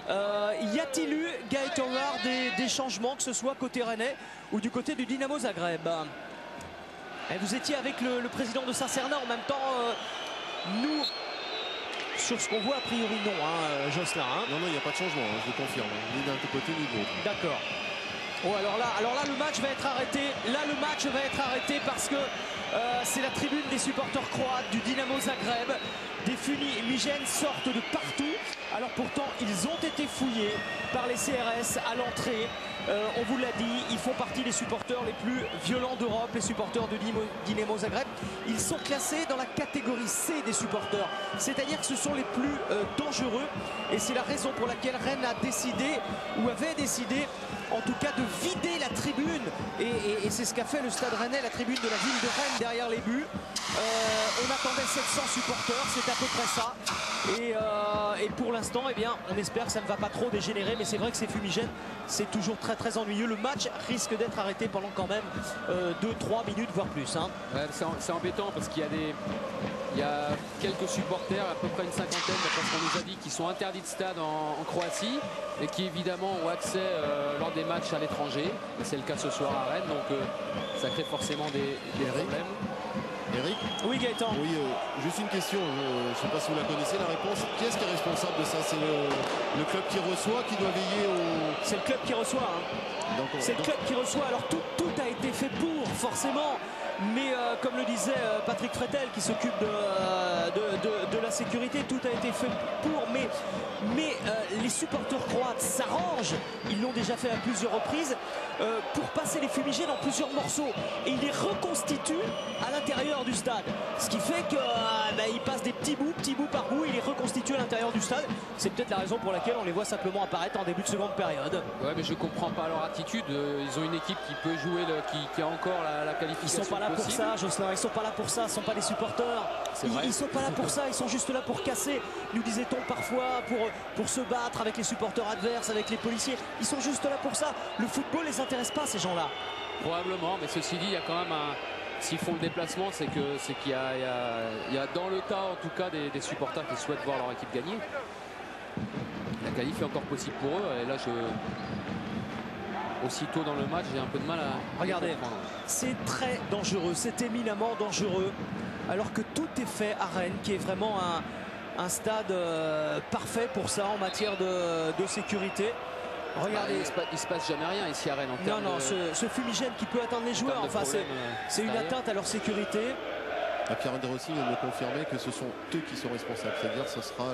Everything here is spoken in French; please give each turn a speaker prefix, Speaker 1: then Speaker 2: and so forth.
Speaker 1: Y a-t-il eu, Gaëtan Hart, des changements, que ce soit côté rennais ou du côté du Dynamo Zagreb? Et vous étiez avec le président de Saint-Cernin en même temps. Nous, sur ce qu'on voit, a priori non, hein, Jocelyn. Hein.
Speaker 2: Non, il n'y a pas de changement, hein, je vous confirme, ni d'un côté ni de l'autre.
Speaker 1: D'accord. Oh, alors là, le match va être arrêté. Là, le match va être arrêté parce que c'est la tribune des supporters croates du Dynamo Zagreb. Des fumigènes sortent de partout. Alors pourtant, ils ont été fouillés par les CRS à l'entrée. On vous l'a dit, ils font partie des supporters les plus violents d'Europe, les supporters de Dynamo Zagreb. Ils sont classés dans la catégorie C des supporters, c'est-à-dire que ce sont les plus dangereux. Et c'est la raison pour laquelle Rennes a décidé, ou avait décidé, en tout cas de vider la tribune. Et c'est ce qu'a fait le Stade Rennais, la tribune de la ville de Rennes derrière les buts. On attendait 700 supporters, c'est à peu près ça. Et pour l'instant, eh bien, on espère que ça ne va pas trop dégénérer. Mais c'est vrai que ces fumigènes, c'est toujours très ennuyeux. Le match risque d'être arrêté pendant quand même 2-3 minutes, voire plus. Hein.
Speaker 3: C'est embêtant parce qu'il y a quelques supporters, à peu près une cinquantaine, d'après ce qu'on nous a dit, qui sont interdits de stade en Croatie et qui évidemment ont accès lors des matchs à l'étranger. C'est le cas ce soir à Rennes, donc ça crée forcément des problèmes.
Speaker 2: Eric?
Speaker 1: Oui, Gaëtan.
Speaker 2: Oui, juste une question, je ne sais pas si vous la connaissez, la réponse. Qui est-ce qui est responsable de ça? C'est le club qui reçoit, qui doit veiller au...
Speaker 1: C'est le club qui reçoit. Hein. C'est le club qui reçoit. Alors tout a été fait pour, forcément. Mais comme le disait Patrick Fretel, qui s'occupe de la sécurité, tout a été fait pour. Mais les supporters croates s'arrangent, ils l'ont déjà fait à plusieurs reprises, pour passer les fumigènes en plusieurs morceaux. Et ils les reconstituent à l'intérieur du stade. Ce qui fait qu'ils passent des petits bouts par bout, ils les reconstituent à l'intérieur du stade. C'est peut-être la raison pour laquelle on les voit simplement apparaître en début de seconde période.
Speaker 3: Ouais, mais je comprends pas leur attitude. Ils ont une équipe qui peut jouer, qui a encore la qualification.
Speaker 1: Ils sont pas là pour ça, Jocelyn, ils sont pas là pour ça, ce sont pas des supporters. Ils sont pas là pour ça, ils sont juste là pour casser, nous disait-on parfois, pour se battre avec les supporters adverses, avec les policiers. Ils sont juste là pour ça. Le football les intéresse pas, ces gens-là.
Speaker 3: Probablement, mais ceci dit, il y a quand même s'ils font le déplacement, c'est qu'il y a dans le tas en tout cas des supporters qui souhaitent voir leur équipe gagner. La qualif est encore possible pour eux, et là aussitôt dans le match, j'ai un peu de mal à...
Speaker 1: Regardez, c'est très dangereux, c'est éminemment dangereux, alors que tout est fait à Rennes, qui est vraiment un stade parfait pour ça en matière de sécurité. Regardez,
Speaker 3: il se passe jamais rien ici à Rennes en termes
Speaker 1: ce fumigène qui peut atteindre les joueurs, enfin c'est une atteinte à leur sécurité.
Speaker 2: Pierre-André Rossi vient de me confirmer que ce sont eux qui sont responsables, c'est-à-dire ce sera